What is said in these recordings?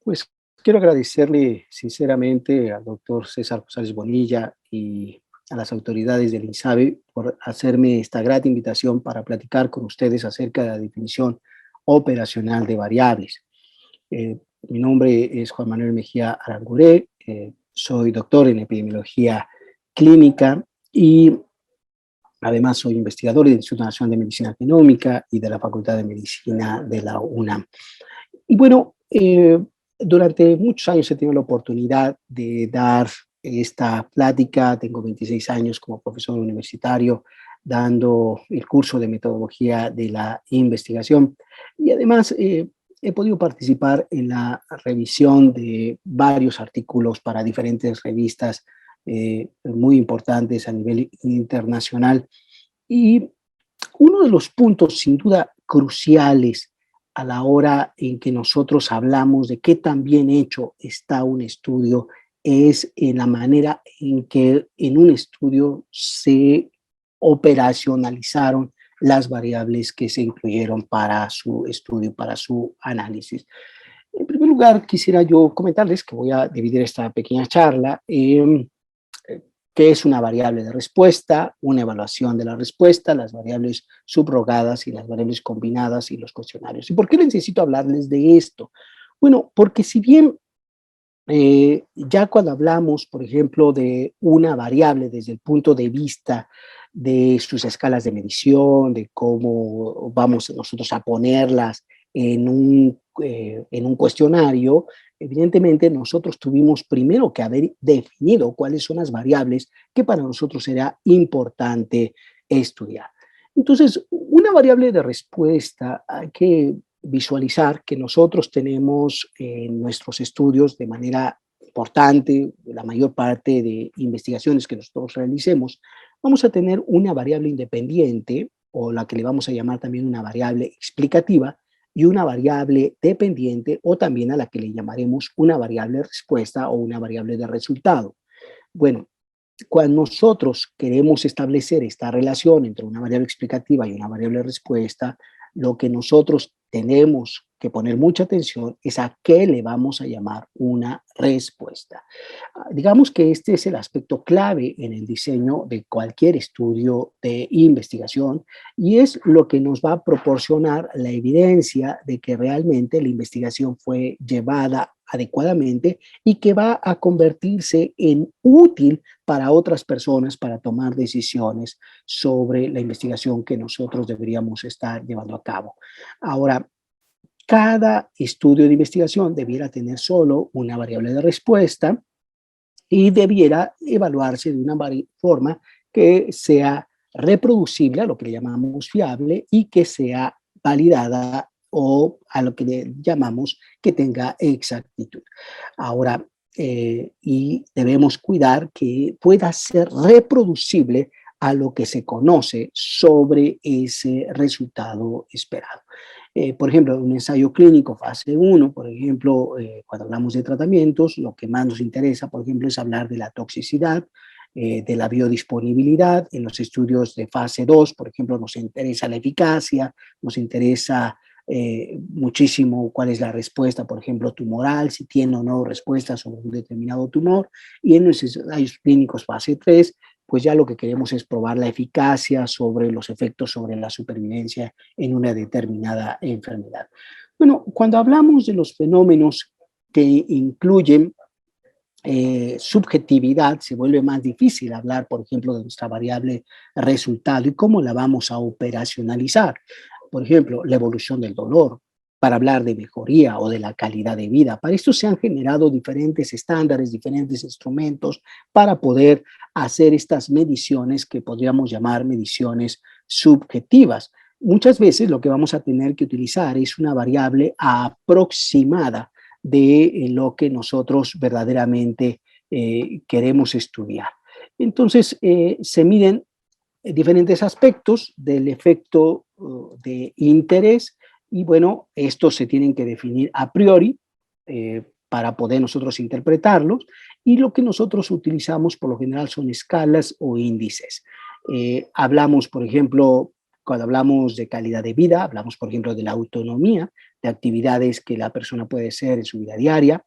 Pues quiero agradecerle sinceramente al doctor César González Bonilla y a las autoridades del INSABI por hacerme esta grata invitación para platicar con ustedes acerca de la definición operacional de variables. Mi nombre es Juan Manuel Mejía Aranguré, soy doctor en epidemiología clínica y además soy investigador del Instituto Nacional de Medicina Genómica y de la Facultad de Medicina de la UNAM. Y bueno, durante muchos años he tenido la oportunidad de dar esta plática. Tengo 26 años como profesor universitario dando el curso de metodología de la investigación y además he podido participar en la revisión de varios artículos para diferentes revistas muy importantes a nivel internacional. Y uno de los puntos sin duda cruciales a la hora en que nosotros hablamos de qué tan bien hecho está un estudio es en la manera en que en un estudio se operacionalizaron las variables que se incluyeron para su estudio, para su análisis. En primer lugar, quisiera yo comentarles que voy a dividir esta pequeña charla en qué es una variable de respuesta, una evaluación de la respuesta, las variables subrogadas y las variables combinadas y los cuestionarios. ¿Y por qué necesito hablarles de esto? Bueno, porque si bien ya cuando hablamos, por ejemplo, de una variable desde el punto de vista de sus escalas de medición, de cómo vamos nosotros a ponerlas en un cuestionario, evidentemente nosotros tuvimos primero que haber definido cuáles son las variables que para nosotros era importante estudiar. Entonces, una variable de respuesta hay que visualizar que nosotros tenemos en nuestros estudios de manera importante, la mayor parte de investigaciones que nosotros realicemos, vamos a tener una variable independiente o la que le vamos a llamar también una variable explicativa y una variable dependiente o también a la que le llamaremos una variable de respuesta o una variable de resultado. Bueno, cuando nosotros queremos establecer esta relación entre una variable explicativa y una variable de respuesta, lo que nosotros tenemos que poner mucha atención es a qué le vamos a llamar una respuesta. Digamos que este es el aspecto clave en el diseño de cualquier estudio de investigación y es lo que nos va a proporcionar la evidencia de que realmente la investigación fue llevada adecuadamente y que va a convertirse en útil para otras personas para tomar decisiones sobre la investigación que nosotros deberíamos estar llevando a cabo. Ahora, cada estudio de investigación debiera tener solo una variable de respuesta y debiera evaluarse de una forma que sea reproducible, a lo que le llamamos fiable, y que sea validada o a lo que le llamamos que tenga exactitud. Ahora, y debemos cuidar que pueda ser reproducible a lo que se conoce sobre ese resultado esperado. Por ejemplo, un ensayo clínico fase 1, por ejemplo, cuando hablamos de tratamientos, lo que más nos interesa, por ejemplo, es hablar de la toxicidad, de la biodisponibilidad. En los estudios de fase 2, por ejemplo, nos interesa la eficacia, nos interesa muchísimo cuál es la respuesta, por ejemplo, tumoral, si tiene o no respuesta sobre un determinado tumor. Y en los ensayos clínicos fase 3, pues ya lo que queremos es probar la eficacia sobre los efectos sobre la supervivencia en una determinada enfermedad. Bueno, cuando hablamos de los fenómenos que incluyen subjetividad, se vuelve más difícil hablar, por ejemplo, de nuestra variable resultado y cómo la vamos a operacionalizar. Por ejemplo, la evolución del dolor, para hablar de mejoría o de la calidad de vida. Para esto se han generado diferentes estándares, diferentes instrumentos para poder hacer estas mediciones que podríamos llamar mediciones subjetivas. Muchas veces lo que vamos a tener que utilizar es una variable aproximada de lo que nosotros verdaderamente queremos estudiar. Entonces, se miden diferentes aspectos del efecto de interés y bueno, estos se tienen que definir a priori para poder nosotros interpretarlos y lo que nosotros utilizamos por lo general son escalas o índices. Hablamos, por ejemplo, Cuando hablamos de calidad de vida, hablamos, por ejemplo, de la autonomía, de actividades que la persona puede hacer en su vida diaria,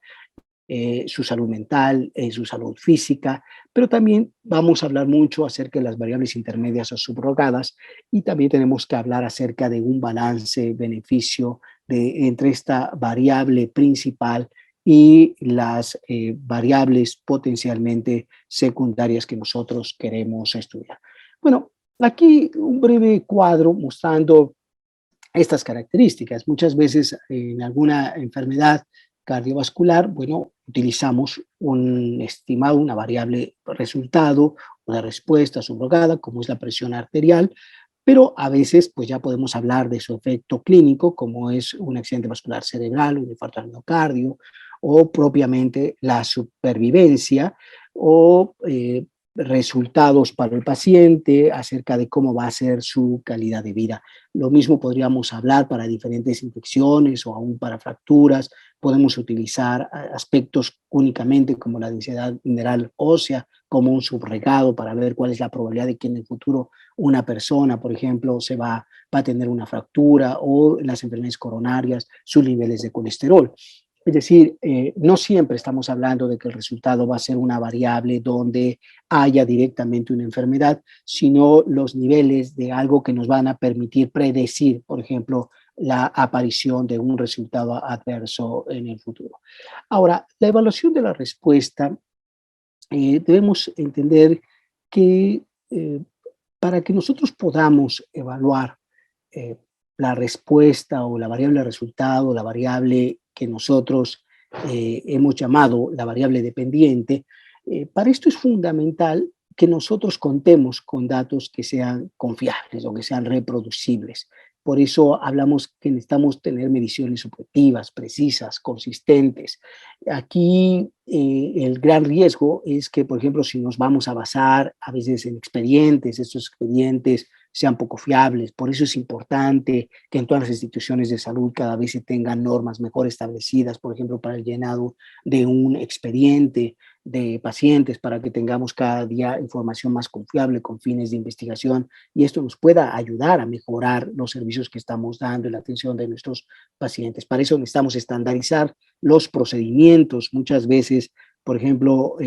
su salud mental, su salud física, pero también vamos a hablar mucho acerca de las variables intermedias o subrogadas y también tenemos que hablar acerca de un balance, beneficio entre esta variable principal y las variables potencialmente secundarias que nosotros queremos estudiar. Bueno, aquí un breve cuadro mostrando estas características. Muchas veces en alguna enfermedad cardiovascular, bueno, utilizamos un estimado, una variable resultado, una respuesta subrogada, como es la presión arterial, pero a veces pues ya podemos hablar de su efecto clínico, como es un accidente vascular cerebral, un infarto al miocardio, o propiamente la supervivencia, o resultados para el paciente acerca de cómo va a ser su calidad de vida. Lo mismo podríamos hablar para diferentes infecciones o aún para fracturas. Podemos utilizar aspectos únicamente como la densidad mineral ósea como un subregado para ver cuál es la probabilidad de que en el futuro una persona, por ejemplo, va a tener una fractura, o las enfermedades coronarias, sus niveles de colesterol. Es decir, no siempre estamos hablando de que el resultado va a ser una variable donde haya directamente una enfermedad, sino los niveles de algo que nos van a permitir predecir, por ejemplo, la aparición de un resultado adverso en el futuro. Ahora, la evaluación de la respuesta, debemos entender que para que nosotros podamos evaluar eh, la respuesta o la variable resultado, la variable que nosotros hemos llamado la variable dependiente, para esto es fundamental que nosotros contemos con datos que sean confiables o que sean reproducibles. Por eso hablamos que necesitamos tener mediciones objetivas, precisas, consistentes. Aquí el gran riesgo es que, por ejemplo, si nos vamos a basar a veces en expedientes, estos expedientes sean poco fiables. Por eso es importante que en todas las instituciones de salud cada vez se tengan normas mejor establecidas, por ejemplo, para el llenado de un expediente de pacientes, para que tengamos cada día información más confiable con fines de investigación, y esto nos pueda ayudar a mejorar los servicios que estamos dando en la atención de nuestros pacientes. Para eso necesitamos estandarizar los procedimientos. Muchas veces, por ejemplo,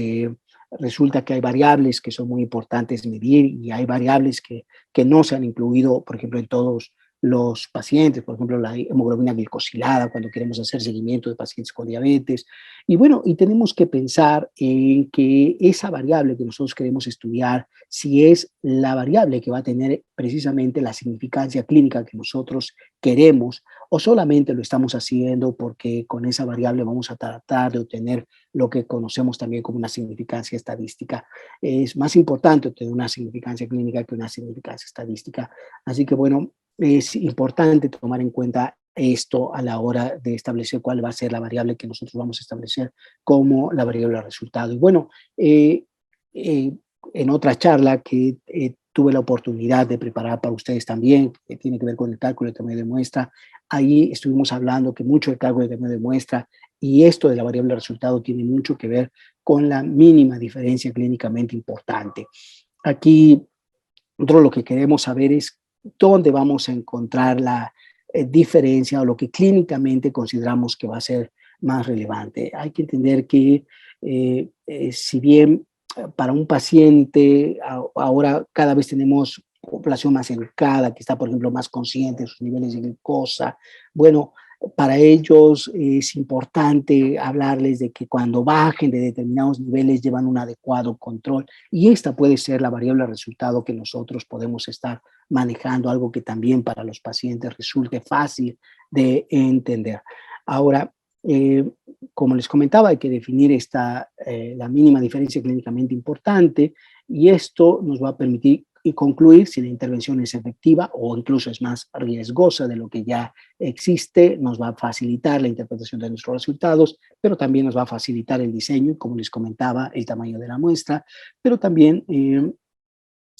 resulta que hay variables que son muy importantes medir y hay variables que no se han incluido, por ejemplo, en todos los pacientes, por ejemplo, la hemoglobina glicosilada, cuando queremos hacer seguimiento de pacientes con diabetes. Y bueno, y tenemos que pensar en que esa variable que nosotros queremos estudiar, si es la variable que va a tener precisamente la significancia clínica que nosotros queremos, o solamente lo estamos haciendo porque con esa variable vamos a tratar de obtener lo que conocemos también como una significancia estadística. Es más importante obtener una significancia clínica que una significancia estadística. Así que bueno, es importante tomar en cuenta esto a la hora de establecer cuál va a ser la variable que nosotros vamos a establecer como la variable de resultado. Y bueno, eh, en otra charla que tuve la oportunidad de preparar para ustedes también, que tiene que ver con el cálculo de tamaño de muestra, ahí estuvimos hablando que mucho del cálculo de tamaño de muestra y esto de la variable de resultado tiene mucho que ver con la mínima diferencia clínicamente importante. Aquí, nosotros lo que queremos saber es dónde vamos a encontrar la diferencia o lo que clínicamente consideramos que va a ser más relevante. Hay que entender que si bien para un paciente ahora cada vez tenemos población más educada, que está, por ejemplo, más consciente de sus niveles de glucosa, bueno, para ellos es importante hablarles de que cuando bajen de determinados niveles llevan un adecuado control, y esta puede ser la variable de resultado que nosotros podemos estar manejando, algo que también para los pacientes resulte fácil de entender. Ahora, eh, como les comentaba, hay que definir la mínima diferencia clínicamente importante, y esto nos va a permitir y concluir si la intervención es efectiva o incluso es más riesgosa de lo que ya existe. Nos va a facilitar la interpretación de nuestros resultados, pero también nos va a facilitar el diseño, como les comentaba, el tamaño de la muestra, pero también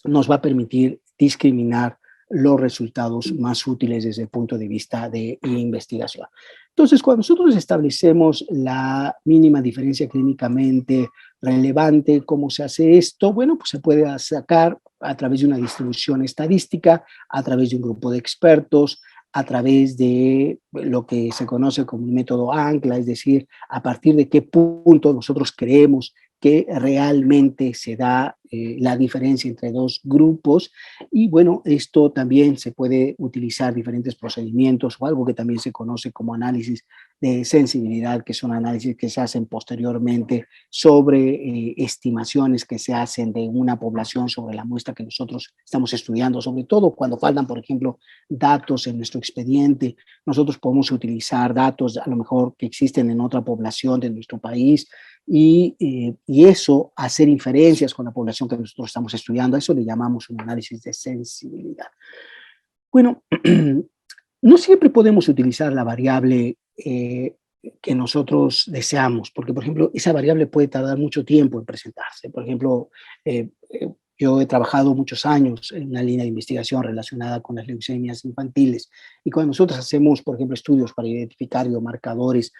nos va a permitir discriminar los resultados más útiles desde el punto de vista de investigación. Entonces, cuando nosotros establecemos la mínima diferencia clínicamente relevante. ¿Cómo se hace esto? Bueno, pues se puede sacar a través de una distribución estadística, a través de un grupo de expertos, a través de lo que se conoce como el método ancla, es decir, a partir de qué punto nosotros creemos que realmente se da la diferencia entre dos grupos. Y bueno, esto también se puede utilizar diferentes procedimientos o algo que también se conoce como análisis de sensibilidad, que son análisis que se hacen posteriormente sobre estimaciones que se hacen de una población sobre la muestra que nosotros estamos estudiando, sobre todo cuando faltan, por ejemplo, datos en nuestro expediente. Nosotros podemos utilizar datos a lo mejor que existen en otra población de nuestro país y eso, hacer inferencias con la población que nosotros estamos estudiando, a eso le llamamos un análisis de sensibilidad. Bueno, no siempre podemos utilizar la variable que nosotros deseamos, porque, por ejemplo, esa variable puede tardar mucho tiempo en presentarse. Por ejemplo, eh, eh, yo he trabajado muchos años en una línea de investigación relacionada con las leucemias infantiles y cuando nosotros hacemos, por ejemplo, estudios para identificar biomarcadores,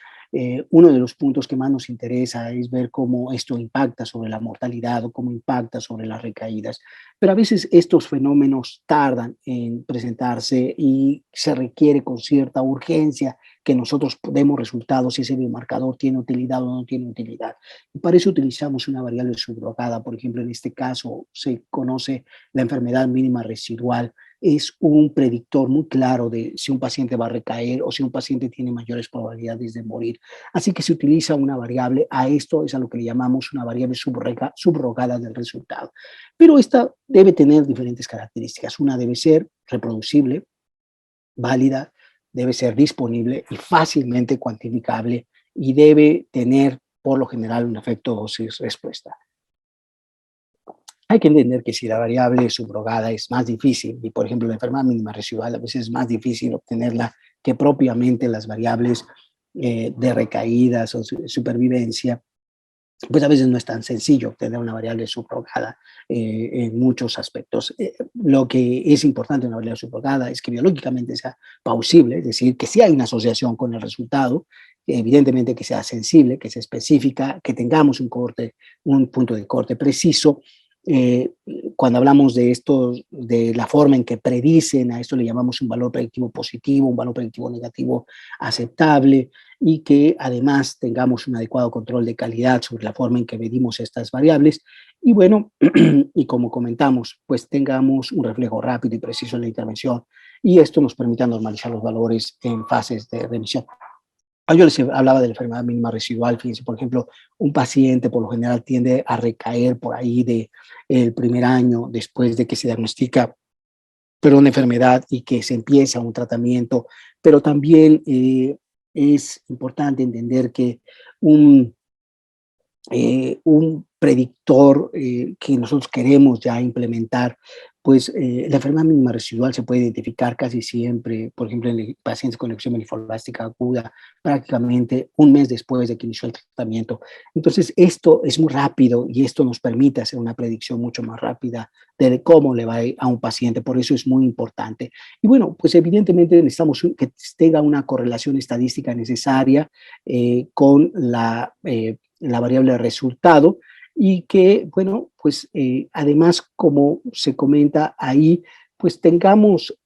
uno de los puntos que más nos interesa es ver cómo esto impacta sobre la mortalidad o cómo impacta sobre las recaídas. Pero a veces estos fenómenos tardan en presentarse y se requiere con cierta urgencia que nosotros demos resultados si ese biomarcador tiene utilidad o no tiene utilidad. Y para eso utilizamos una variable subrogada. Por ejemplo, en este caso se conoce la enfermedad mínima residual. Es un predictor muy claro de si un paciente va a recaer o si un paciente tiene mayores probabilidades de morir. Así que se utiliza una variable, a esto es a lo que le llamamos una variable subrogada del resultado. Pero esta debe tener diferentes características. Una debe ser reproducible, válida, debe ser disponible y fácilmente cuantificable y debe tener, por lo general, un efecto dosis-respuesta. Hay que entender que si la variable subrogada es más difícil, y por ejemplo la enfermedad mínima residual a veces es más difícil obtenerla que propiamente las variables de recaídas o supervivencia, pues a veces no es tan sencillo obtener una variable subrogada en muchos aspectos. Lo que es importante en una variable subrogada es que biológicamente sea plausible, es decir, que sí hay una asociación con el resultado, evidentemente que sea sensible, que sea específica, que tengamos un punto de corte preciso. Eh, Cuando hablamos de esto, de la forma en que predicen, a esto le llamamos un valor predictivo positivo, un valor predictivo negativo aceptable, y que además tengamos un adecuado control de calidad sobre la forma en que medimos estas variables. Y bueno, y como comentamos, pues tengamos un reflejo rápido y preciso en la intervención y esto nos permita normalizar los valores en fases de remisión. Yo les hablaba de la enfermedad mínima residual. Fíjense, por ejemplo, un paciente por lo general tiende a recaer por ahí de el primer año después de que se diagnostica pero una enfermedad y que se empieza un tratamiento, pero también es importante entender que un, un predictor que nosotros queremos ya implementar, pues la enfermedad mínima residual se puede identificar casi siempre, por ejemplo, en pacientes con leucemia linfoblástica aguda, prácticamente un mes después de que inició el tratamiento. Entonces, esto es muy rápido y esto nos permite hacer una predicción mucho más rápida de cómo le va a un paciente, por eso es muy importante. Y bueno, pues evidentemente necesitamos que tenga una correlación estadística necesaria con la variable de resultado y que, bueno, pues además, como se comenta ahí, pues tengamos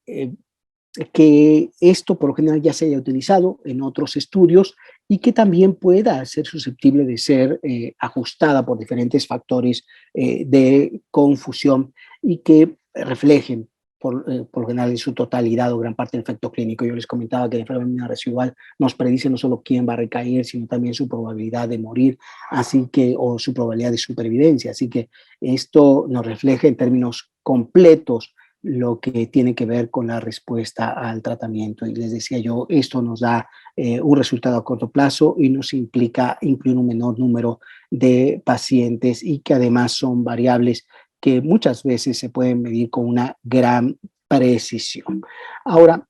que esto por lo general ya se haya utilizado en otros estudios y que también pueda ser susceptible de ser ajustada por diferentes factores de confusión y que reflejen por lo general en su totalidad o gran parte del efecto clínico. Yo les comentaba que la enfermedad residual nos predice no solo quién va a recaer, sino también su probabilidad de morir, así que, o su probabilidad de supervivencia. Así que esto nos refleja en términos completos lo que tiene que ver con la respuesta al tratamiento. Y les decía yo, esto nos da un resultado a corto plazo y nos implica incluir un menor número de pacientes y que además son variables que muchas veces se pueden medir con una gran precisión. Ahora,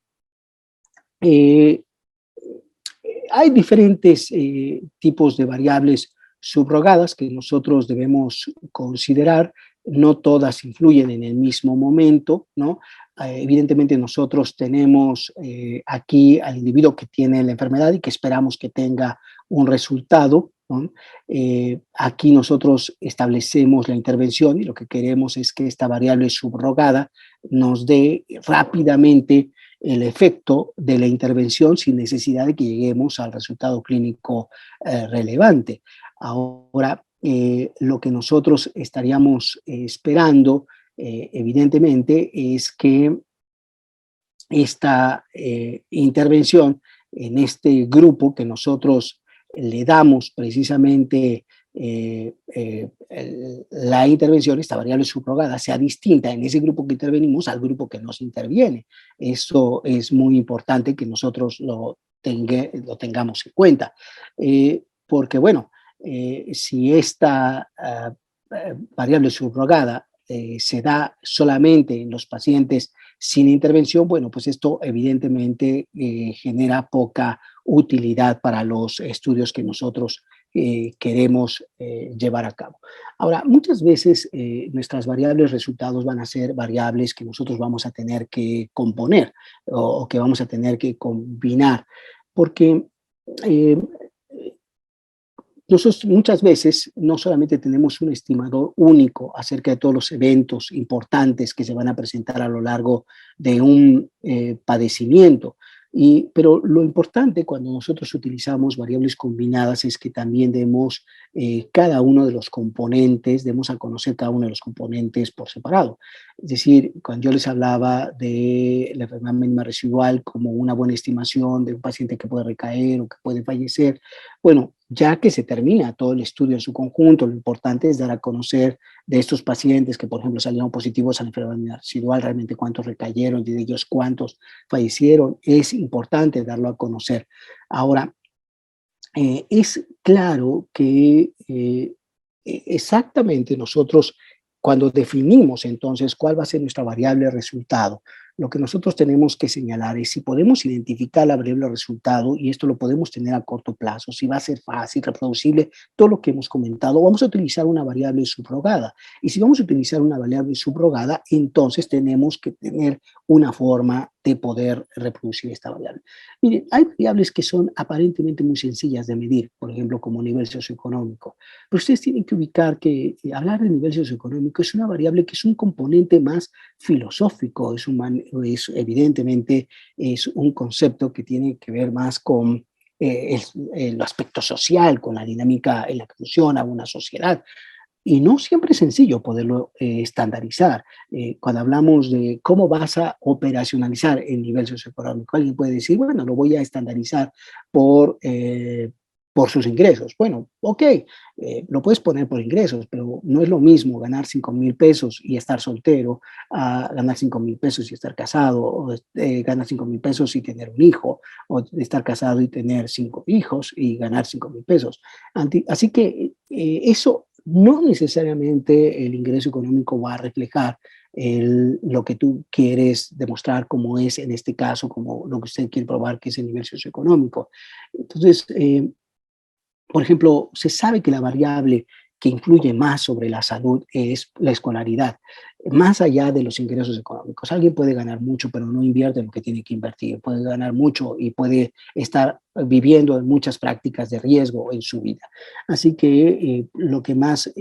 eh, hay diferentes tipos de variables subrogadas que nosotros debemos considerar. No todas influyen en el mismo momento, ¿no? Evidentemente nosotros tenemos aquí al individuo que tiene la enfermedad y que esperamos que tenga un resultado ¿no? Aquí nosotros establecemos la intervención y lo que queremos es que esta variable subrogada nos dé rápidamente el efecto de la intervención sin necesidad de que lleguemos al resultado clínico relevante. Ahora, lo que nosotros estaríamos esperando, evidentemente, es que esta intervención en este grupo que nosotros le damos precisamente la intervención, esta variable subrogada, sea distinta en ese grupo que intervenimos al grupo que nos interviene. Eso es muy importante que nosotros lo tengamos en cuenta. Porque, bueno, si esta variable subrogada se da solamente en los pacientes sin intervención, bueno, pues esto evidentemente genera poca utilidad para los estudios que nosotros queremos llevar a cabo. Ahora, muchas veces nuestras variables resultados van a ser variables que nosotros vamos a tener que componer o que vamos a tener que combinar, porque eh, nosotros muchas veces no solamente tenemos un estimador único acerca de todos los eventos importantes que se van a presentar a lo largo de un padecimiento, pero lo importante cuando nosotros utilizamos variables combinadas es que también demos cada uno de los componentes, demos a conocer cada uno de los componentes por separado. Es decir, cuando yo les hablaba de la enfermedad mínima residual como una buena estimación de un paciente que puede recaer o que puede fallecer, bueno, ya que se termina todo el estudio en su conjunto, lo importante es dar a conocer de estos pacientes que, por ejemplo, salieron positivos a la enfermedad residual, realmente cuántos recayeron, de ellos cuántos fallecieron, es importante darlo a conocer. Ahora, es claro que exactamente nosotros, cuando definimos entonces cuál va a ser nuestra variable resultado, lo que nosotros tenemos que señalar es si podemos identificar la variable resultado, y esto lo podemos tener a corto plazo, si va a ser fácil, reproducible, todo lo que hemos comentado, vamos a utilizar una variable subrogada. Y si vamos a utilizar una variable subrogada, entonces tenemos que tener una forma de poder reproducir esta variable. Miren, hay variables que son aparentemente muy sencillas de medir, por ejemplo, como nivel socioeconómico, pero ustedes tienen que ubicar que hablar del nivel socioeconómico es una variable que es un componente más filosófico, evidentemente es un concepto que tiene que ver más con el aspecto social, con la dinámica en la que funciona una sociedad. Y no siempre es sencillo poderlo estandarizar. Cuando hablamos de cómo vas a operacionalizar el nivel socioeconómico, alguien puede decir, bueno, lo voy a estandarizar por, eh, por sus ingresos. Bueno, ok, lo puedes poner por ingresos, pero no es lo mismo ganar 5,000 pesos y estar soltero a ganar 5,000 pesos y estar casado, o ganar 5,000 pesos y tener un hijo, o estar casado y tener 5 hijos y ganar 5,000 pesos. Así que eso no necesariamente el ingreso económico va a reflejar lo que tú quieres demostrar como es en este caso, como lo que usted quiere probar que es el nivel socioeconómico. Entonces, por ejemplo, se sabe que la variable que influye más sobre la salud es la escolaridad, más allá de los ingresos económicos. Alguien puede ganar mucho, pero no invierte lo que tiene que invertir. Puede ganar mucho y puede estar viviendo en muchas prácticas de riesgo en su vida. Así que lo que más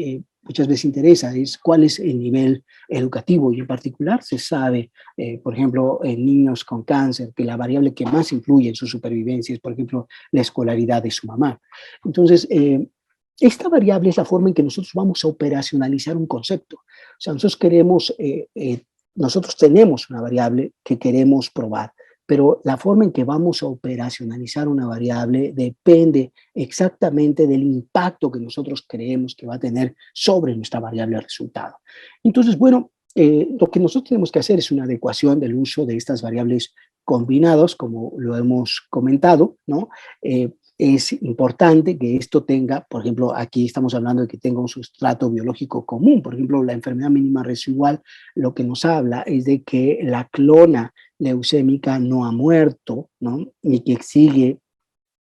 muchas veces interesa es cuál es el nivel educativo, y en particular se sabe, por ejemplo, en niños con cáncer, que la variable que más influye en su supervivencia es, por ejemplo, la escolaridad de su mamá. Entonces, esta variable es la forma en que nosotros vamos a operacionalizar un concepto. O sea, nosotros tenemos una variable que queremos probar, pero la forma en que vamos a operacionalizar una variable depende exactamente del impacto que nosotros creemos que va a tener sobre nuestra variable resultado. Entonces, bueno, lo que nosotros tenemos que hacer es una adecuación del uso de estas variables combinados, como lo hemos comentado, ¿no? Es importante que esto tenga, por ejemplo, aquí estamos hablando de que tenga un sustrato biológico común. Por ejemplo, la enfermedad mínima residual lo que nos habla es de que la clona leucémica no ha muerto, ¿no? Y que sigue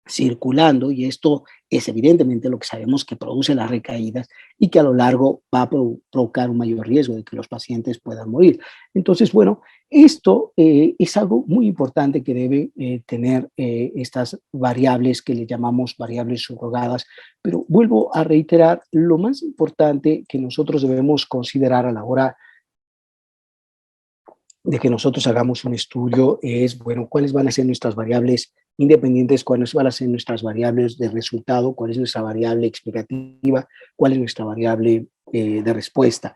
circulando, y esto es evidentemente lo que sabemos que produce las recaídas y que a lo largo va a provocar un mayor riesgo de que los pacientes puedan morir. Entonces, bueno, esto es algo muy importante que debe tener estas variables que le llamamos variables subrogadas, pero vuelvo a reiterar, lo más importante que nosotros debemos considerar a la hora de que nosotros hagamos un estudio es, bueno, cuáles van a ser nuestras variables independientes, cuáles van a ser nuestras variables de resultado, cuál es nuestra variable explicativa, cuál es nuestra variable de respuesta.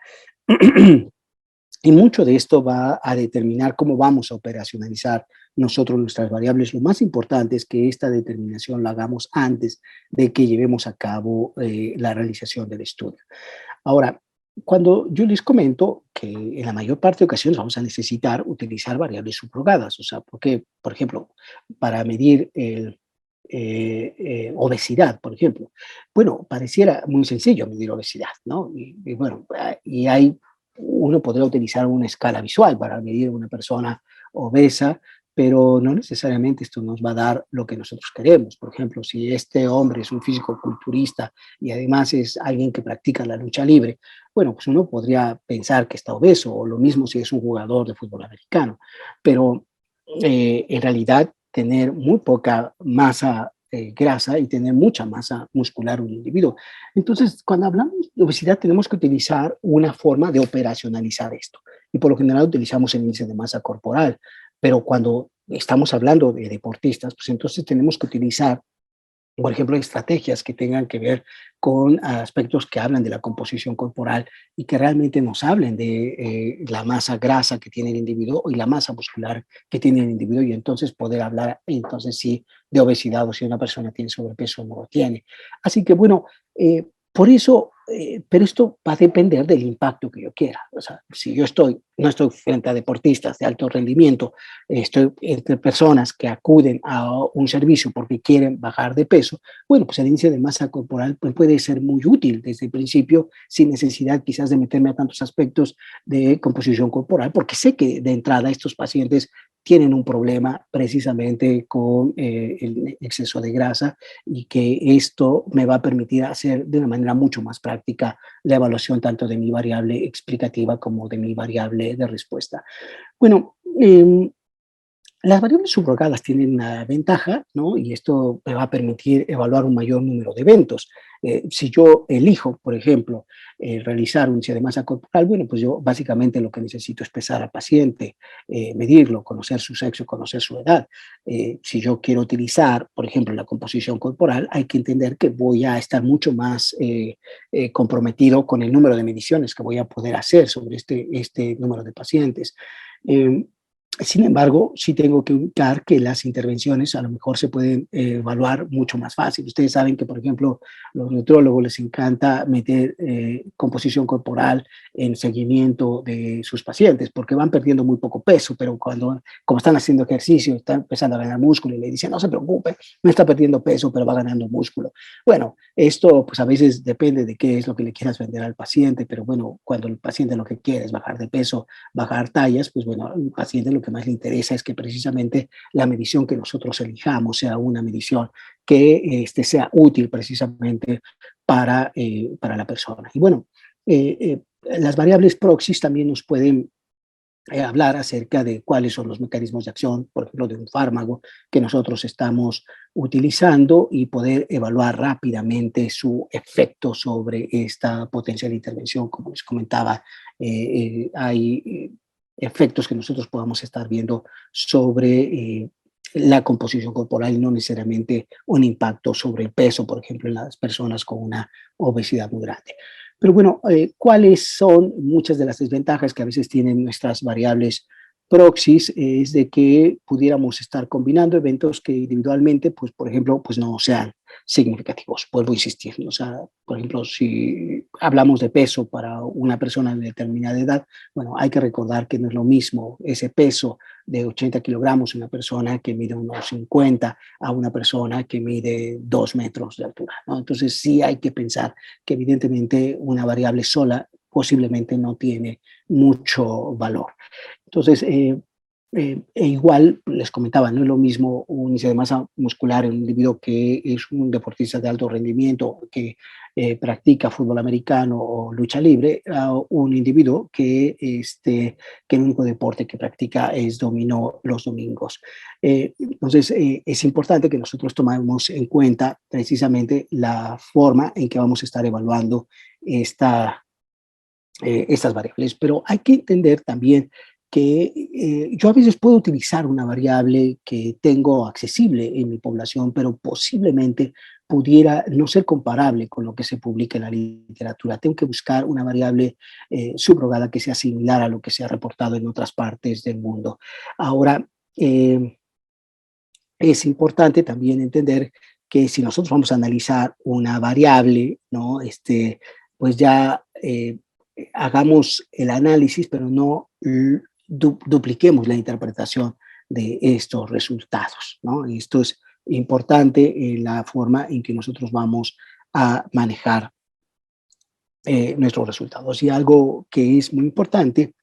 Y mucho de esto va a determinar cómo vamos a operacionalizar nosotros nuestras variables. Lo más importante es que esta determinación la hagamos antes de que llevemos a cabo la realización del estudio. Ahora, cuando yo les comento que en la mayor parte de ocasiones vamos a necesitar utilizar variables subrogadas, o sea, porque, por ejemplo, para medir obesidad, por ejemplo, bueno, pareciera muy sencillo medir obesidad, ¿no? Y bueno, y hay, uno podría utilizar una escala visual para medir una persona obesa, pero no necesariamente esto nos va a dar lo que nosotros queremos. Por ejemplo, si este hombre es un físico culturista y además es alguien que practica la lucha libre, bueno, pues uno podría pensar que está obeso, o lo mismo si es un jugador de fútbol americano, pero en realidad tener muy poca masa grasa y tener mucha masa muscular un individuo. Entonces, cuando hablamos de obesidad tenemos que utilizar una forma de operacionalizar esto y por lo general utilizamos el índice de masa corporal, pero cuando estamos hablando de deportistas, pues entonces tenemos que utilizar, por ejemplo, estrategias que tengan que ver con aspectos que hablan de la composición corporal y que realmente nos hablen de la masa grasa que tiene el individuo y la masa muscular que tiene el individuo, y entonces poder hablar entonces sí de obesidad o si una persona tiene sobrepeso o no lo tiene. Así que bueno, por eso, pero esto va a depender del impacto que yo quiera. O sea, si yo no estoy frente a deportistas de alto rendimiento, estoy entre personas que acuden a un servicio porque quieren bajar de peso, bueno, pues el índice de masa corporal pues, puede ser muy útil desde el principio, sin necesidad quizás de meterme a tantos aspectos de composición corporal, porque sé que de entrada estos pacientes tienen un problema precisamente con el exceso de grasa y que esto me va a permitir hacer de una manera mucho más práctica la evaluación tanto de mi variable explicativa como de mi variable de respuesta. Bueno, las variables subrogadas tienen una ventaja, ¿no? Y esto me va a permitir evaluar un mayor número de eventos. Si yo elijo, por ejemplo, realizar un índice de masa corporal, bueno, pues yo básicamente lo que necesito es pesar al paciente, medirlo, conocer su sexo, conocer su edad. Si yo quiero utilizar, por ejemplo, la composición corporal, hay que entender que voy a estar mucho más comprometido con el número de mediciones que voy a poder hacer sobre este número de pacientes. Eh, Sin embargo, sí tengo que ubicar que las intervenciones a lo mejor se pueden evaluar mucho más fácil. Ustedes saben que, por ejemplo, los nutriólogos les encanta meter composición corporal en seguimiento de sus pacientes porque van perdiendo muy poco peso, pero como están haciendo ejercicio, están empezando a ganar músculo y le dicen, no se preocupe, no está perdiendo peso, pero va ganando músculo. Bueno, esto pues a veces depende de qué es lo que le quieras vender al paciente, pero bueno, cuando el paciente lo que quiere es bajar de peso, bajar tallas, pues bueno, al paciente lo que más le interesa es que precisamente la medición que nosotros elijamos sea una medición que sea útil precisamente para la persona. Y bueno, las variables proxies también nos pueden hablar acerca de cuáles son los mecanismos de acción, por ejemplo, de un fármaco que nosotros estamos utilizando y poder evaluar rápidamente su efecto sobre esta potencial intervención. Como les comentaba, hay efectos que nosotros podamos estar viendo sobre la composición corporal y no necesariamente un impacto sobre el peso, por ejemplo, en las personas con una obesidad muy grande. Pero bueno, ¿cuáles son muchas de las desventajas que a veces tienen nuestras variables proxies? Es de que pudiéramos estar combinando eventos que individualmente, pues por ejemplo, pues no sean significativos. Vuelvo a insistir, ¿no? O sea, por ejemplo, si hablamos de peso para una persona de determinada edad, bueno, hay que recordar que no es lo mismo ese peso de 80 kilogramos una persona que mide unos 50 a una persona que mide 2 metros de altura, ¿no? Entonces sí hay que pensar que evidentemente una variable sola posiblemente no tiene mucho valor. Entonces, E igual, les comentaba, no es lo mismo un índice de masa muscular en un individuo que es un deportista de alto rendimiento, que practica fútbol americano o lucha libre, a un individuo que el único deporte que practica es dominó los domingos. Entonces, es importante que nosotros tomemos en cuenta precisamente la forma en que vamos a estar evaluando estas variables, pero hay que entender también que yo a veces puedo utilizar una variable que tengo accesible en mi población, pero posiblemente pudiera no ser comparable con lo que se publica en la literatura. Tengo que buscar una variable subrogada que sea similar a lo que se ha reportado en otras partes del mundo. Ahora, es importante también entender que si nosotros vamos a analizar una variable, ¿no? Pues ya hagamos el análisis, pero no dupliquemos la interpretación de estos resultados, ¿no? Esto es importante en la forma en que nosotros vamos a manejar nuestros resultados. Y algo que es muy importante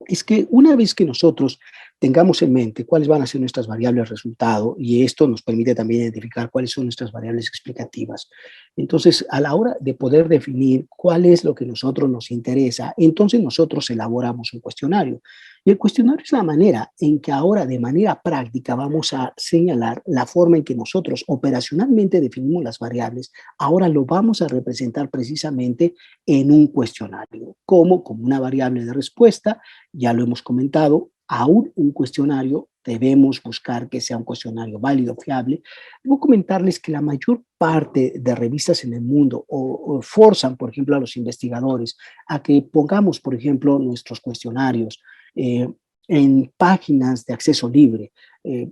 es que una vez que nosotros tengamos en mente cuáles van a ser nuestras variables resultado, y esto nos permite también identificar cuáles son nuestras variables explicativas, entonces a la hora de poder definir cuál es lo que a nosotros nos interesa, entonces nosotros elaboramos un cuestionario. Y el cuestionario es la manera en que ahora de manera práctica vamos a señalar la forma en que nosotros operacionalmente definimos las variables. Ahora lo vamos a representar precisamente en un cuestionario, como una variable de respuesta. Ya lo hemos comentado, aún un cuestionario debemos buscar que sea un cuestionario válido, fiable. Debo comentarles que la mayor parte de revistas en el mundo o forzan, por ejemplo, a los investigadores a que pongamos, por ejemplo, nuestros cuestionarios eh, en páginas de acceso libre.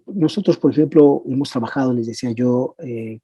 Nosotros, por ejemplo, hemos trabajado, les decía yo,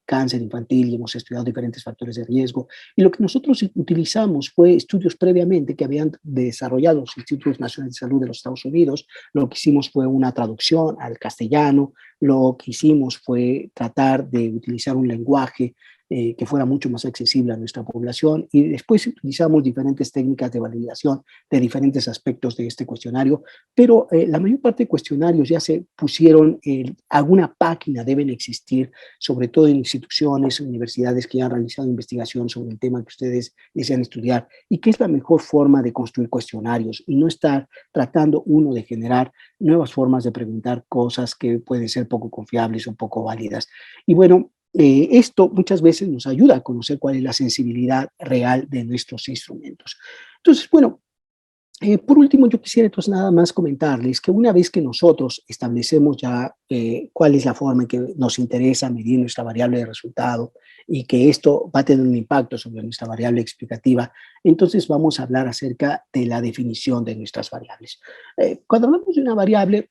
cáncer infantil y hemos estudiado diferentes factores de riesgo. Y lo que nosotros utilizamos fue estudios previamente que habían desarrollado los Institutos Nacionales de Salud de los Estados Unidos. Lo que hicimos fue una traducción al castellano. Lo que hicimos fue tratar de utilizar un lenguaje que fuera mucho más accesible a nuestra población, y después utilizamos diferentes técnicas de validación de diferentes aspectos de este cuestionario, pero la mayor parte de cuestionarios ya se pusieron, alguna página deben existir, sobre todo en instituciones, universidades que ya han realizado investigación sobre el tema que ustedes desean estudiar, y que es la mejor forma de construir cuestionarios y no estar tratando uno de generar nuevas formas de preguntar cosas que pueden ser poco confiables o poco válidas. Y bueno, esto muchas veces nos ayuda a conocer cuál es la sensibilidad real de nuestros instrumentos. Entonces, bueno, por último, yo quisiera entonces nada más comentarles que una vez que nosotros establecemos ya cuál es la forma en que nos interesa medir nuestra variable de resultado y que esto va a tener un impacto sobre nuestra variable explicativa, entonces vamos a hablar acerca de la definición de nuestras variables. Cuando hablamos de una variable,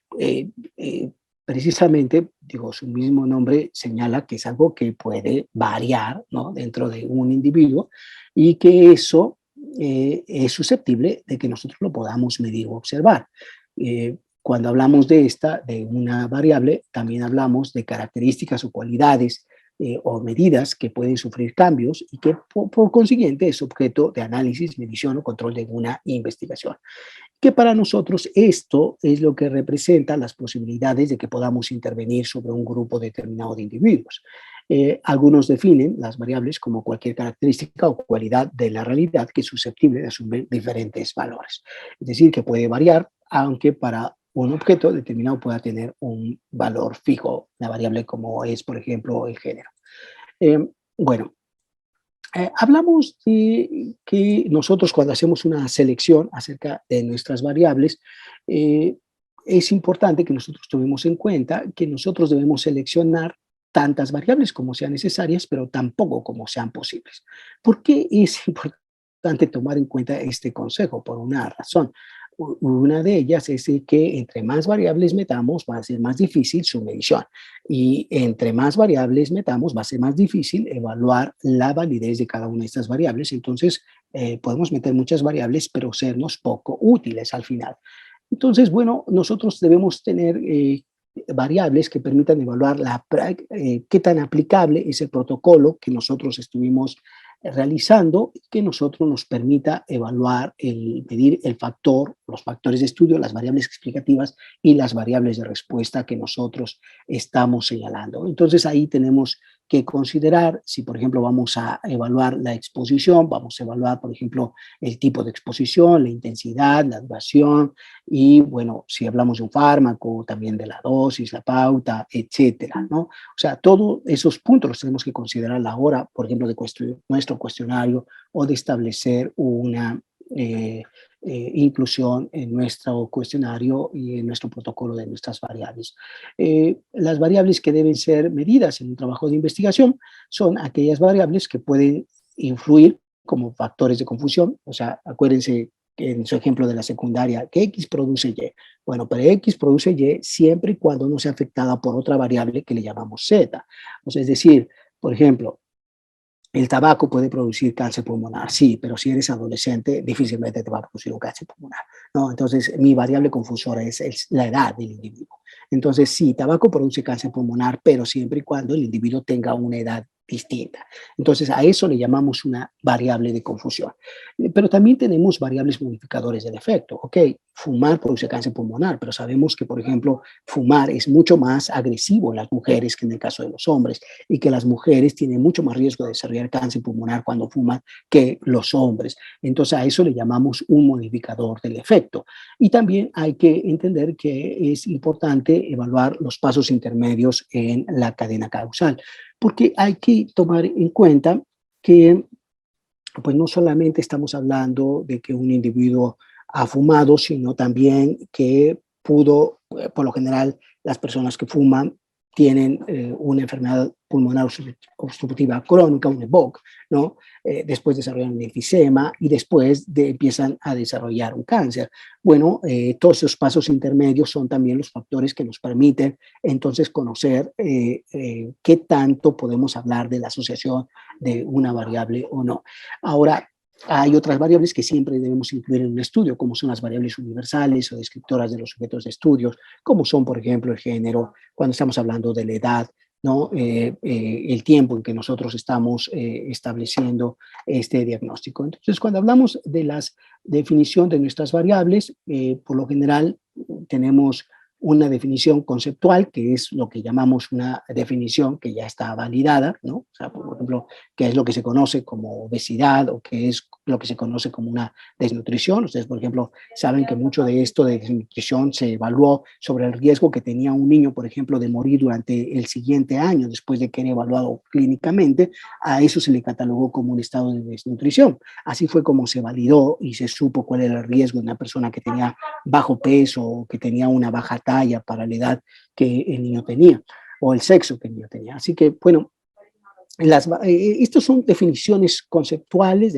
precisamente, digo, su mismo nombre señala que es algo que puede variar, ¿no?, dentro de un individuo, y que eso es susceptible de que nosotros lo podamos medir o observar. Cuando hablamos de una variable, también hablamos de características o cualidades o medidas que pueden sufrir cambios y que por consiguiente es objeto de análisis, medición o control de una investigación. Que para nosotros esto es lo que representa las posibilidades de que podamos intervenir sobre un grupo determinado de individuos. Algunos definen las variables como cualquier característica o cualidad de la realidad que es susceptible de asumir diferentes valores. Es decir, que puede variar, aunque para un objeto determinado pueda tener un valor fijo, una variable como es, por ejemplo, el género. Eh, bueno, hablamos de que nosotros cuando hacemos una selección acerca de nuestras variables, eh, es importante que nosotros tomemos en cuenta que nosotros debemos seleccionar tantas variables como sean necesarias, pero tampoco como sean posibles. ¿Por qué es importante tomar en cuenta este consejo? Por una razón. Una de ellas es que entre más variables metamos, va a ser más difícil su medición. Y entre más variables metamos, va a ser más difícil evaluar la validez de cada una de estas variables. Entonces, podemos meter muchas variables, pero sernos poco útiles al final. Entonces, bueno, nosotros debemos tener variables que permitan evaluar qué tan aplicable es el protocolo que nosotros estuvimos realizando que nosotros nos permita evaluar, medir los factores de estudio, las variables explicativas y las variables de respuesta que nosotros estamos señalando. Entonces ahí tenemos que considerar si, por ejemplo, vamos a evaluar la exposición, vamos a evaluar, por ejemplo, el tipo de exposición, la intensidad, la duración y, bueno, si hablamos de un fármaco, también de la dosis, la pauta, etcétera, ¿no? O sea, todos esos puntos los tenemos que considerar a la hora, por ejemplo, de nuestro cuestionario o de establecer una eh, inclusión en nuestro cuestionario y en nuestro protocolo de nuestras variables. Las variables que deben ser medidas en un trabajo de investigación son aquellas variables que pueden influir como factores de confusión. O sea, acuérdense que en su ejemplo de la secundaria, que X produce Y. Bueno, pero X produce Y siempre y cuando no sea afectada por otra variable que le llamamos Z. O sea, es decir, por ejemplo, el tabaco puede producir cáncer pulmonar, sí, pero si eres adolescente, difícilmente te va a producir un cáncer pulmonar, ¿no? Entonces, mi variable confusora es la edad del individuo. Entonces, sí, tabaco produce cáncer pulmonar, pero siempre y cuando el individuo tenga una edad distinta. Entonces, a eso le llamamos una variable de confusión. Pero también tenemos variables modificadores del efecto. Ok, fumar produce cáncer pulmonar, pero sabemos que, por ejemplo, fumar es mucho más agresivo en las mujeres que en el caso de los hombres y que las mujeres tienen mucho más riesgo de desarrollar cáncer pulmonar cuando fuman que los hombres. Entonces a eso le llamamos un modificador del efecto. Y también hay que entender que es importante evaluar los pasos intermedios en la cadena causal, porque hay que tomar en cuenta que pues no solamente estamos hablando de que un individuo ha fumado, sino también que pudo, por lo general, las personas que fuman tienen una enfermedad pulmonar obstructiva crónica, un EBOC, ¿no? Después desarrollan un enfisema y después empiezan a desarrollar un cáncer. Bueno, todos esos pasos intermedios son también los factores que nos permiten entonces conocer qué tanto podemos hablar de la asociación de una variable o no. Ahora, hay otras variables que siempre debemos incluir en un estudio, como son las variables universales o descriptoras de los sujetos de estudios, como son, por ejemplo, el género, cuando estamos hablando de la edad, ¿no? El tiempo en que nosotros estamos estableciendo este diagnóstico. Entonces, cuando hablamos de la definición de nuestras variables, por lo general tenemos una definición conceptual, que es lo que llamamos una definición que ya está validada, ¿no? O sea, por ejemplo, qué es lo que se conoce como obesidad o qué es lo que se conoce como una desnutrición. Ustedes, por ejemplo, saben que mucho de esto de desnutrición se evaluó sobre el riesgo que tenía un niño, por ejemplo, de morir durante el siguiente año después de que era evaluado clínicamente. A eso se le catalogó como un estado de desnutrición. Así fue como se validó y se supo cuál era el riesgo de una persona que tenía bajo peso o que tenía una baja talla para la edad que el niño tenía o el sexo que el niño tenía. Así que, bueno, estas son definiciones conceptuales,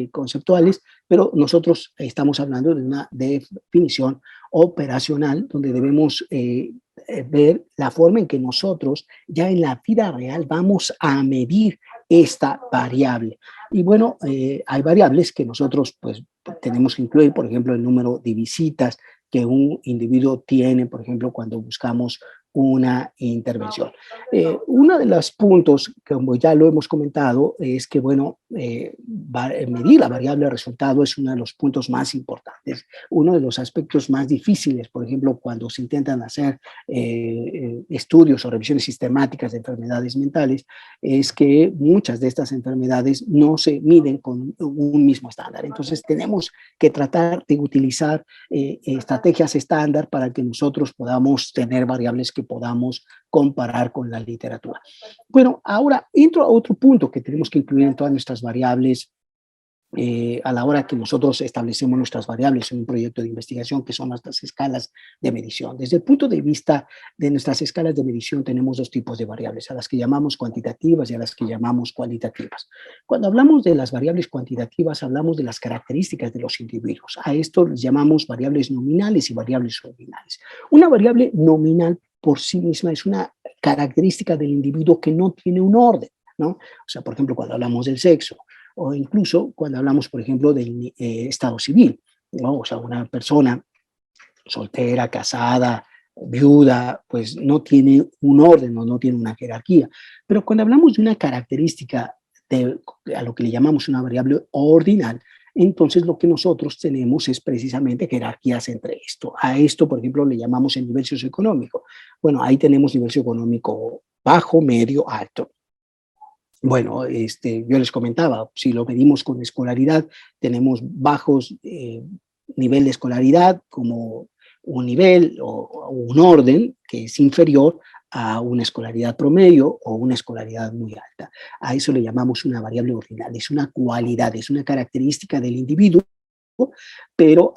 conceptuales, pero nosotros estamos hablando de una definición operacional donde debemos ver la forma en que nosotros ya en la vida real vamos a medir esta variable. Y bueno, hay variables que nosotros pues tenemos que incluir, por ejemplo, el número de visitas que un individuo tiene, por ejemplo, cuando buscamos una intervención. Uno de los puntos, como ya lo hemos comentado, es que, bueno, medir la variable de resultado es uno de los puntos más importantes. Uno de los aspectos más difíciles, por ejemplo, cuando se intentan hacer estudios o revisiones sistemáticas de enfermedades mentales, es que muchas de estas enfermedades no se miden con un mismo estándar. Entonces, tenemos que tratar de utilizar estrategias estándar para que nosotros podamos tener variables que podamos comparar con la literatura. Bueno, ahora entro a otro punto que tenemos que incluir en todas nuestras variables a la hora que nosotros establecemos nuestras variables en un proyecto de investigación, que son nuestras escalas de medición. Desde el punto de vista de nuestras escalas de medición, tenemos dos tipos de variables, a las que llamamos cuantitativas y a las que llamamos cualitativas. Cuando hablamos de las variables cuantitativas, hablamos de las características de los individuos. A esto les llamamos variables nominales y variables ordinales. Una variable nominal por sí misma es una característica del individuo que no tiene un orden, ¿no? O sea, por ejemplo, cuando hablamos del sexo, o incluso cuando hablamos, por ejemplo, del estado civil, ¿no? O sea, una persona soltera, casada, viuda, pues no tiene un orden o no tiene una jerarquía. Pero cuando hablamos de una característica a lo que le llamamos una variable ordinal, entonces lo que nosotros tenemos es precisamente jerarquías entre esto. A esto, por ejemplo, le llamamos el nivel socioeconómico. Bueno, ahí tenemos nivel socioeconómico bajo, medio, alto. Bueno, yo les comentaba, si lo medimos con escolaridad, tenemos bajos nivel de escolaridad como un nivel o un orden que es inferior a una escolaridad promedio o una escolaridad muy alta. A eso le llamamos una variable ordinal, es una cualidad, es una característica del individuo, pero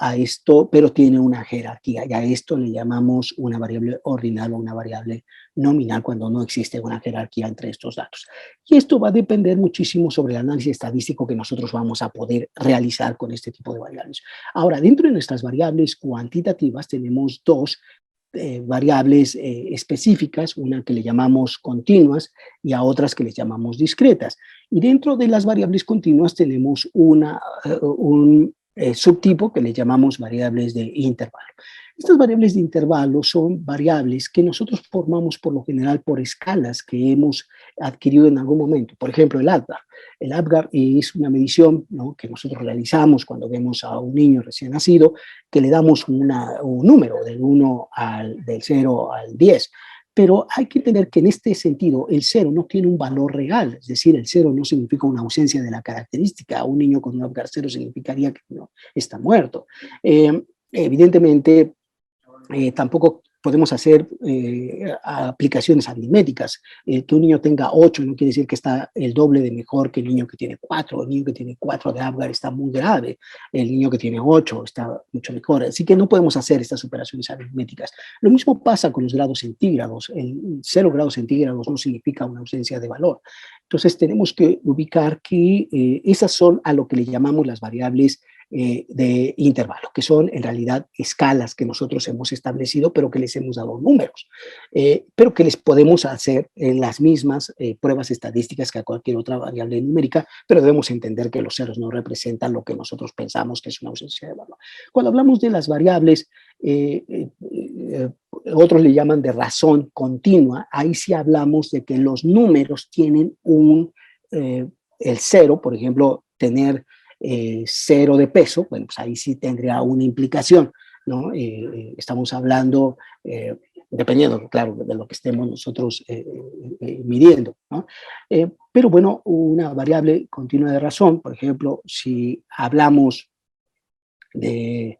tiene una jerarquía, y a esto le llamamos una variable ordinal o una variable nominal cuando no existe una jerarquía entre estos datos. Y esto va a depender muchísimo sobre el análisis estadístico que nosotros vamos a poder realizar con este tipo de variables. Ahora, dentro de nuestras variables cuantitativas tenemos dos variables específicas, una que le llamamos continuas y a otras que les llamamos discretas. Y dentro de las variables continuas tenemos un subtipo que le llamamos variables de intervalo. Estas variables de intervalo son variables que nosotros formamos por lo general por escalas que hemos adquirido en algún momento. Por ejemplo, el ADGAR. El ADGAR es una medición, ¿no?, que nosotros realizamos cuando vemos a un niño recién nacido, que le damos un número del 0 al 10. Pero hay que entender que en este sentido el cero no tiene un valor real, es decir, el cero no significa una ausencia de la característica. Un niño con un APGAR cero significaría que no está muerto. Evidentemente, tampoco podemos hacer aplicaciones aritméticas. Que un niño tenga 8 no quiere decir que está el doble de mejor que el niño que tiene 4. El niño que tiene 4 de APGAR está muy grave. El niño que tiene 8 está mucho mejor. Así que no podemos hacer estas operaciones aritméticas. Lo mismo pasa con los grados centígrados. El 0 grados centígrados no significa una ausencia de valor. Entonces tenemos que ubicar que esas son a lo que le llamamos las variables de intervalo, que son en realidad escalas que nosotros hemos establecido, pero que les hemos dado números, pero que les podemos hacer las mismas pruebas estadísticas que a cualquier otra variable numérica, pero debemos entender que los ceros no representan lo que nosotros pensamos que es una ausencia de valor. Cuando hablamos de las variables, otros le llaman de razón continua, ahí sí hablamos de que los números tienen el cero, por ejemplo, tener 0 de peso, bueno, pues ahí sí tendría una implicación, ¿no? Estamos hablando, dependiendo, claro, de lo que estemos nosotros midiendo, ¿no? Pero bueno, una variable continua de razón, por ejemplo, si hablamos de,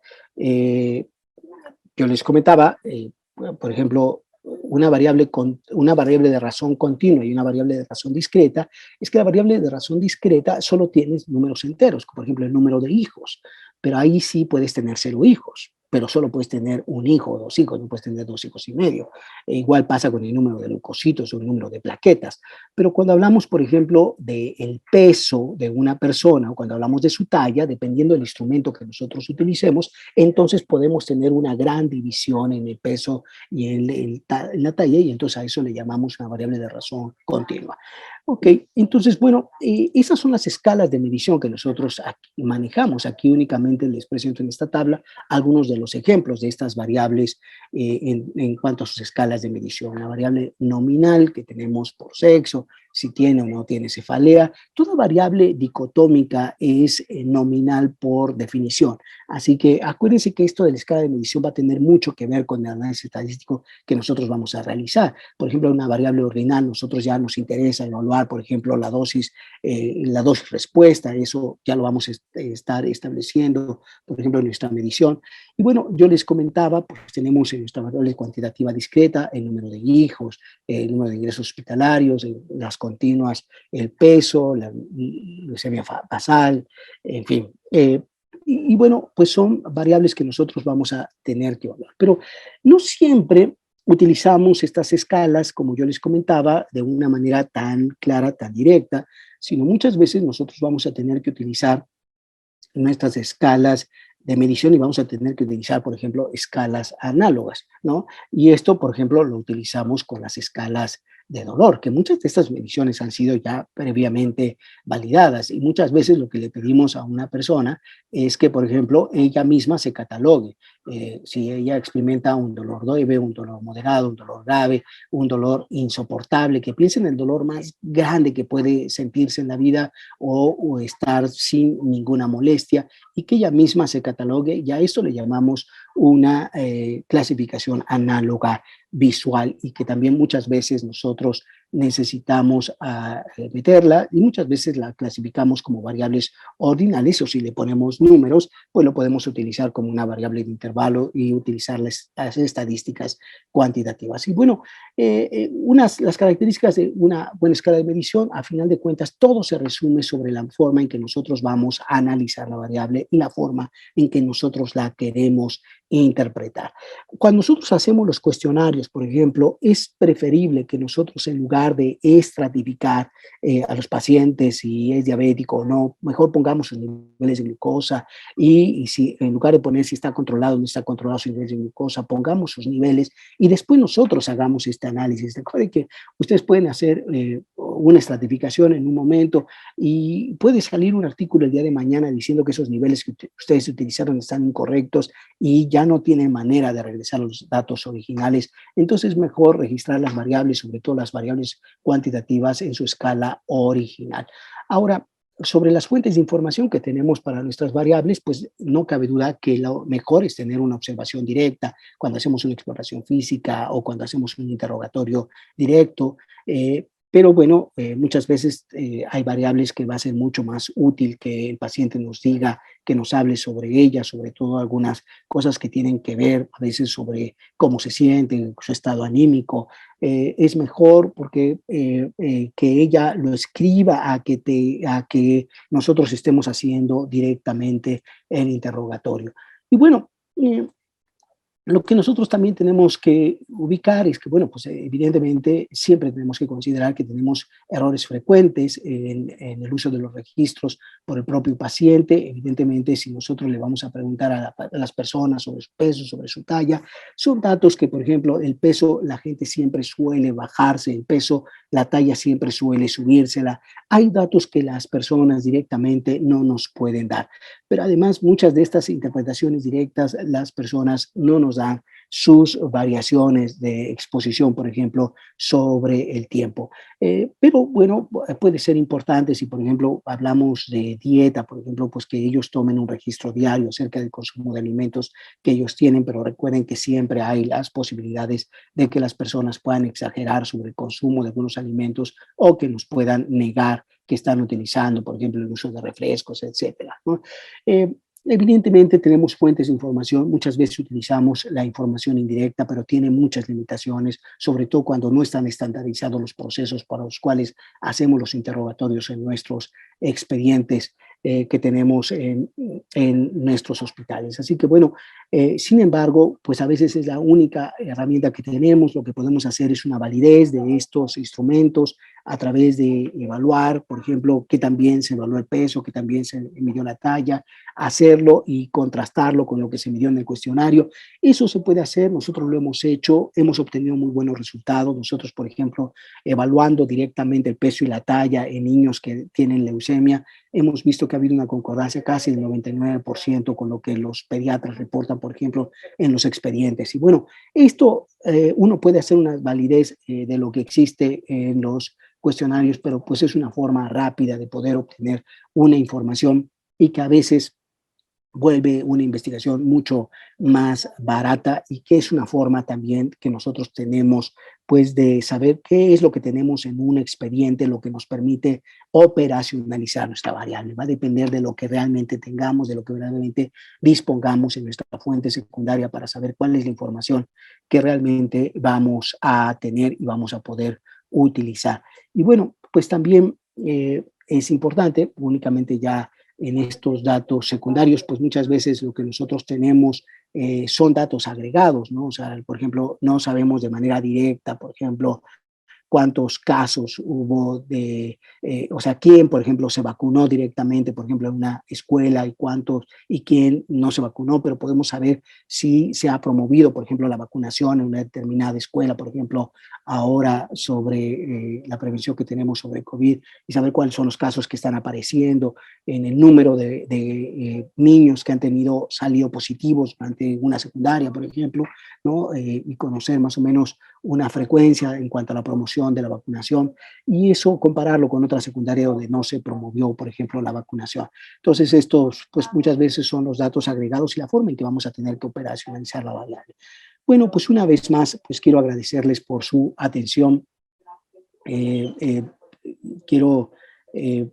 yo les comentaba, por ejemplo, una variable de razón continua y una variable de razón discreta, es que la variable de razón discreta solo tienes números enteros, como por ejemplo el número de hijos, pero ahí sí puedes tener 0 hijos, pero solo puedes tener un hijo o 2 hijos, no puedes tener 2 hijos y medio. Igual pasa con el número de leucocitos o el número de plaquetas. Pero cuando hablamos, por ejemplo, del peso de una persona o cuando hablamos de su talla, dependiendo del instrumento que nosotros utilicemos, entonces podemos tener una gran división en el peso y en la talla, y entonces a eso le llamamos una variable de razón continua. Ok, entonces, bueno, esas son las escalas de medición que nosotros aquí manejamos. Aquí únicamente les presento en esta tabla algunos de los ejemplos de estas variables en cuanto a sus escalas de medición. La variable nominal que tenemos por sexo, si tiene o no tiene cefalea. Toda variable dicotómica es nominal por definición. Así que acuérdense que esto de la escala de medición va a tener mucho que ver con el análisis estadístico que nosotros vamos a realizar. Por ejemplo, una variable ordinal, nosotros ya nos interesa evaluar, por ejemplo, la dosis respuesta. Eso ya lo vamos a estar estableciendo, por ejemplo, en nuestra medición. Y bueno, yo les comentaba, pues tenemos en nuestra variable cuantitativa discreta el número de hijos, el número de ingresos hospitalarios, las continuas, el peso, la glucemia basal, en fin. Y bueno, pues son variables que nosotros vamos a tener que evaluar. Pero no siempre utilizamos estas escalas, como yo les comentaba, de una manera tan clara, tan directa, sino muchas veces nosotros vamos a tener que utilizar nuestras escalas de medición y vamos a tener que utilizar, por ejemplo, escalas análogas, ¿no? Y esto, por ejemplo, lo utilizamos con las escalas de dolor, que muchas de estas mediciones han sido ya previamente validadas y muchas veces lo que le pedimos a una persona es que, por ejemplo, ella misma se catalogue. Si ella experimenta un dolor leve, un dolor moderado, un dolor grave, un dolor insoportable, que piense en el dolor más grande que puede sentirse en la vida o estar sin ninguna molestia y que ella misma se catalogue, ya esto le llamamos una clasificación análoga visual y que también muchas veces nosotros necesitamos meterla y muchas veces la clasificamos como variables ordinales o si le ponemos números, pues lo podemos utilizar como una variable de intervalo y utilizar las estadísticas cuantitativas. Y bueno, las características de una buena escala de medición, a final de cuentas, todo se resume sobre la forma en que nosotros vamos a analizar la variable y la forma en que nosotros la queremos interpretar. Cuando nosotros hacemos los cuestionarios, por ejemplo, es preferible que nosotros en lugar de estratificar a los pacientes si es diabético o no, mejor pongamos sus niveles de glucosa y si en lugar de poner si está controlado o no está controlado su nivel de glucosa, pongamos sus niveles y después nosotros hagamos este análisis. Recuerden que ustedes pueden hacer una estratificación en un momento y puede salir un artículo el día de mañana diciendo que esos niveles que ustedes utilizaron están incorrectos y ya no tienen manera de regresar a los datos originales. Entonces es mejor registrar las variables, sobre todo las variables cuantitativas en su escala original. Ahora, sobre las fuentes de información que tenemos para nuestras variables, pues no cabe duda que lo mejor es tener una observación directa cuando hacemos una exploración física o cuando hacemos un interrogatorio directo. Pero bueno, muchas veces hay variables que va a ser mucho más útil que el paciente nos diga, que nos hable sobre ellas, sobre todo algunas cosas que tienen que ver a veces sobre cómo se siente, su estado anímico. Es mejor porque que ella lo escriba a que nosotros estemos haciendo directamente el interrogatorio. Y bueno, lo que nosotros también tenemos que ubicar es que, bueno, pues evidentemente siempre tenemos que considerar que tenemos errores frecuentes en el uso de los registros por el propio paciente. Evidentemente, si nosotros le vamos a preguntar a las personas sobre su peso, sobre su talla, son datos que, por ejemplo, el peso, la gente siempre suele bajarse, el peso, la talla siempre suele subírsela. Hay datos que las personas directamente no nos pueden dar. Pero además, muchas de estas interpretaciones directas, las personas no nos dan sus variaciones de exposición, por ejemplo, sobre el tiempo. Pero bueno, puede ser importante si, por ejemplo, hablamos de dieta, por ejemplo, pues que ellos tomen un registro diario acerca del consumo de alimentos que ellos tienen, pero recuerden que siempre hay las posibilidades de que las personas puedan exagerar sobre el consumo de algunos alimentos o que nos puedan negar que están utilizando, por ejemplo, el uso de refrescos, etcétera, ¿no? Eh, Evidentemente tenemos fuentes de información, muchas veces utilizamos la información indirecta, pero tiene muchas limitaciones, sobre todo cuando no están estandarizados los procesos para los cuales hacemos los interrogatorios en nuestros expedientes que tenemos en nuestros hospitales. Así que bueno, sin embargo, pues a veces es la única herramienta que tenemos, lo que podemos hacer es una validez de estos instrumentos a través de evaluar, por ejemplo, que también se evaluó el peso, que también se midió la talla, hacerlo y contrastarlo con lo que se midió en el cuestionario. Eso se puede hacer, nosotros lo hemos hecho, hemos obtenido muy buenos resultados. Nosotros, por ejemplo, evaluando directamente el peso y la talla en niños que tienen leucemia, hemos visto que ha habido una concordancia casi del 99% con lo que los pediatras reportan, por ejemplo, en los expedientes. Y bueno, esto uno puede hacer una validez de lo que existe en los cuestionarios, pero pues es una forma rápida de poder obtener una información y que a veces vuelve una investigación mucho más barata y que es una forma también que nosotros tenemos pues de saber qué es lo que tenemos en un expediente, lo que nos permite operacionalizar nuestra variable. Va a depender de lo que realmente tengamos, de lo que realmente dispongamos en nuestra fuente secundaria para saber cuál es la información que realmente vamos a tener y vamos a poder utilizar. Y bueno, pues también es importante, únicamente ya en estos datos secundarios, pues muchas veces lo que nosotros tenemos son datos agregados, ¿no? O sea, por ejemplo, no sabemos de manera directa, por ejemplo, cuántos casos hubo o sea, quién, por ejemplo, se vacunó directamente, por ejemplo, en una escuela y cuántos, y quién no se vacunó, pero podemos saber si se ha promovido, por ejemplo, la vacunación en una determinada escuela, por ejemplo, ahora sobre la prevención que tenemos sobre COVID y saber cuáles son los casos que están apareciendo en el número de niños que han salido positivos durante una secundaria, por ejemplo, ¿no? Y conocer más o menos una frecuencia en cuanto a la promoción de la vacunación y eso compararlo con otra secundaria donde no se promovió, por ejemplo, la vacunación. Entonces, estos, pues muchas veces son los datos agregados y la forma en que vamos a tener que operacionalizar la variable. Bueno, pues una vez más, pues quiero agradecerles por su atención. Eh, eh, quiero eh,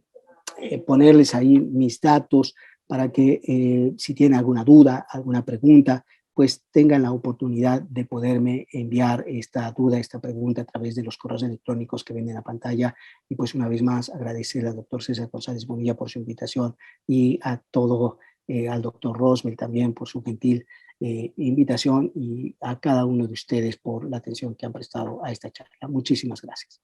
ponerles ahí mis datos para que si tienen alguna duda, alguna pregunta, pues tengan la oportunidad de poderme enviar esta duda, esta pregunta a través de los correos electrónicos que ven en la pantalla. Y pues una vez más agradecer al doctor César González Bonilla por su invitación y a todo, al doctor Rosmel también por su gentil invitación y a cada uno de ustedes por la atención que han prestado a esta charla. Muchísimas gracias.